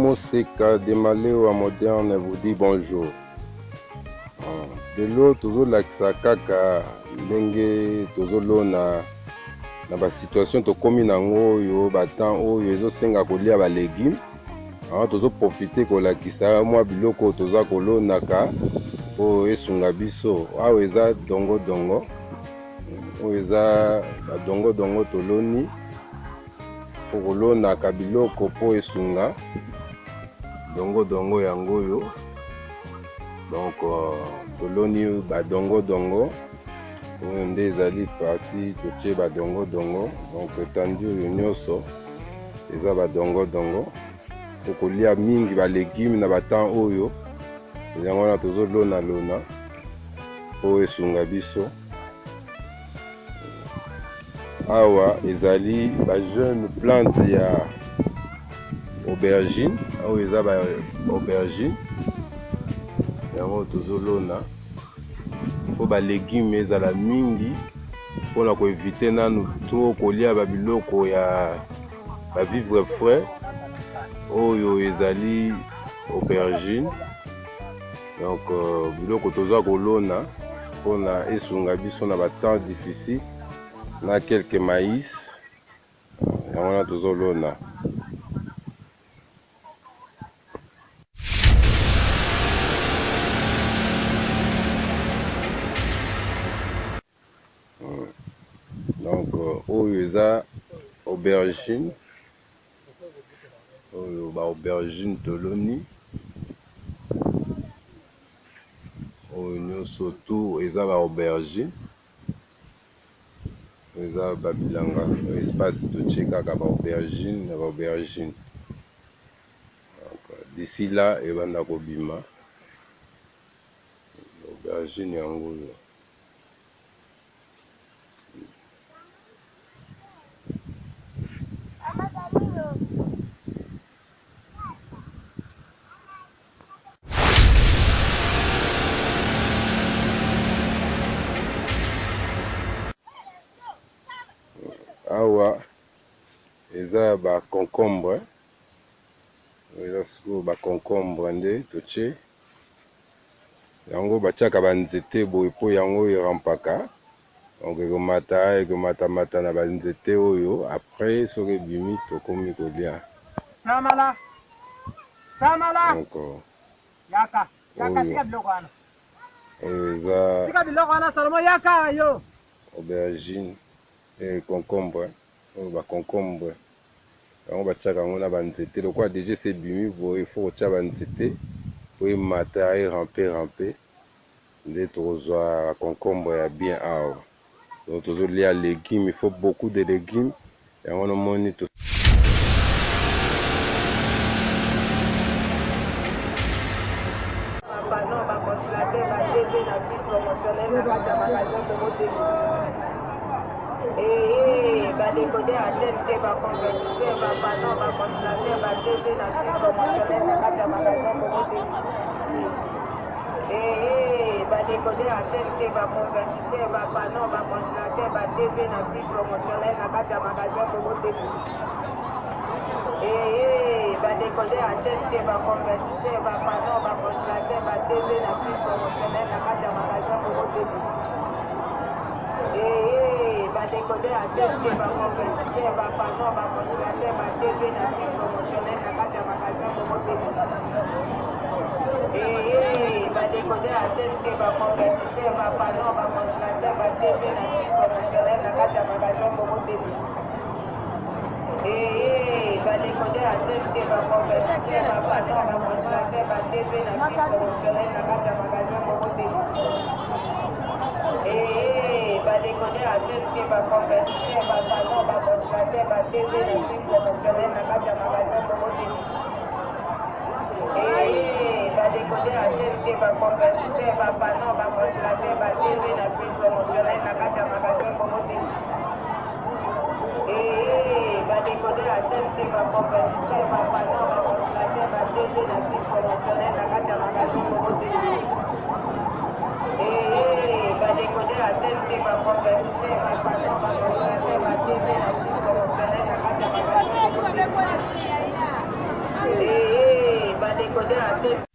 Moseka de Maléo Moderne vous dit bonjour. De l'eau tozolakisa kaka ndenge tozolona na ba situation tokomi nango oyo batemps oyo ezosenga kolia ba légumes. Tozo profiter kolakisa mwa biloko toza kolonaka po esunga biso. Awa eza dongo dongo. Oyo eza dongo dongo toloni po kolonaka biloko po esunga dongo dongo yango oyo. Donc toloni ba dongo dongo oyo nde ezali parti totie ba dongo dongo. Donc etendu oyo nyonso eza ba dongo dongo po kolia mingi ba légumes na batemps oyo yango wana tozolona lona po esunga biso. Awa ezali ba jeune plante ya aubergine. Awa eza ba aubergine yango tozolona po ba légumes ezala mingi mpona koevite nanu to kolia ba biloko ya ba vivre frais oyo ezali aubergine. Donc biloko toza kolona mpona esunga biso na batemps difficile na quelques maïs yango wana tozolona. Donc oyo eza aubergine oyo ba aubergine toloni oyo nyonso tout eza ba aubergine eza ba bilanga espace totie kaka ba aubergine na ba aubergine. D'ici là ebanda kobima aubergine yango oyo. Awa eza ba concombre eza siko ba concombre nde totie yango batiaka ba nzete boye po yango erampaka. Donc ekomata na ba nzete oyo après soki ebimi tokomi kolia. Samala Donc yaka tika biloko wana oyo eza tika biloko wana salomo yaka yo aubergine et concombre oyo ba concombre yango batiaka yango na ba nzete lokwa déjà c'est bimi boye il faut kotia ba nzete po emata rampe nde tokozwa concombre ya bien awa. Donc tozolia légumes, il faut beaucoup de légumes yango nomoni to ba décoder à TNT ba convertisseur ba panon ba consulateur ba DV na prix promotionnel na kati ya magasin Momo Télé. Ba décoder à TNT ba convertisseur ba panon ba consulateur ba DV na prix promotionnel na kati ya magasin Momo Télé. Ba décoder à TNT ba convertisseur ba panon ba consulateur ba DV na prix promotionnel na kati ya magasin Momo Télé. Ba décoder à TNT ba convertisseur ba panon ba consulateur ba DV na prix promotionnel na kati ya magasin Momo Télé. Ba décoder à TNT ba convertisseur ba panon ba consulateur ba DV na prix promotionnel na kati ya magasin Momo Télé. Ba décoder à TNT ba convertisseur ba panon ba consulateur ba DV na prix promotionnel na kati ya magasin Momo Télé. Ba décoder à TNT ba convertisseur ba panon ba consulateur ba DV na prix promotionnel na kati ya magasin Momo Télé. Ba décoder à TNT ba convertisseur ba panon ba consulateur ba DV na prix promotionnel na kati ya magasin Momo Télé. Ba décoder à TNT ba convertisseur ba panon ba consulateur ba DV na prix promotionnel na kati ya magasin Momo Télé. Ba décoder à TNT ba convertisseur ba panon ba consulateur ba DV na prix promotionnel na kati ya magasin Momo Télé. badécoder à te.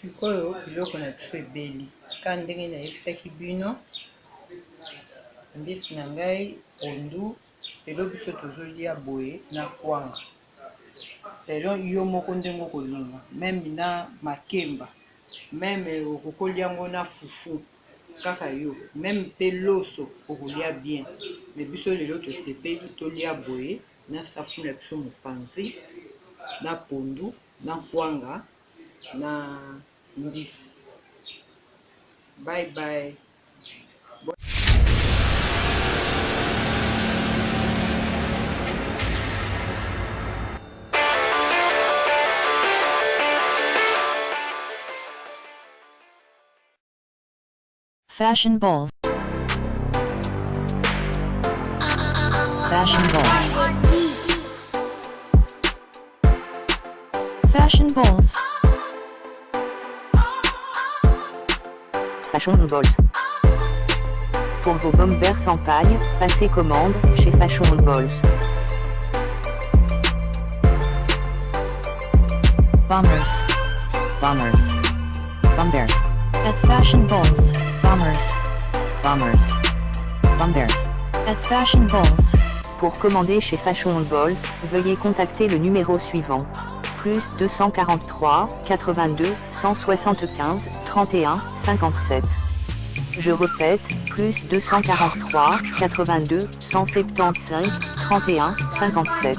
sikoyo biloko na biso ebeli ka ndenge nayebisaki bino mbisi na ngai pondu lelo biso tozolia boye na kwanga selon yo moko ndenge okolinga meme na makemba meme okokolia yango na fufu kaka yo meme mpe loso okolia bien me biso lelo tosepeli tolia boye na safu na biso mopanzi na pondu na kwanga na mbisi. Bye bye. Fashion balls. Fashion balls. Fashion balls. Fashion Balls. Pour vos bombers sans paille, passez commande chez Fashion Balls. Bombers. Bombers. Bombers. At Fashion balls. Bombers. Bombers. Bombers. At Fashion balls. Pour commander chez Fashion Balls, veuillez contacter le numéro suivant. Plus 243 82 175 31 57. Je répète, plus 243 82 175 31 57.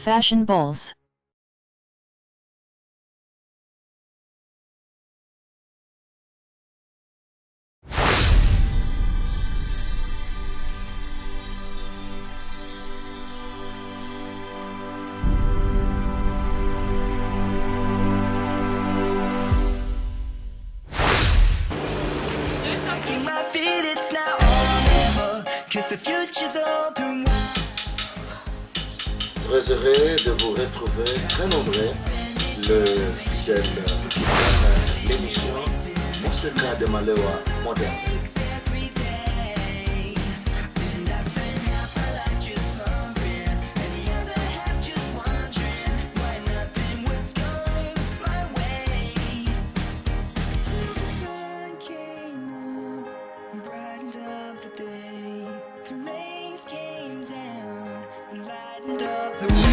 Fashion balls. In my feet, it's now or never, 'cause the future's open wide. Très heureux de vous retrouver, très nombreux, le fidèle l'émission Monseigneur de Malewa moderne. The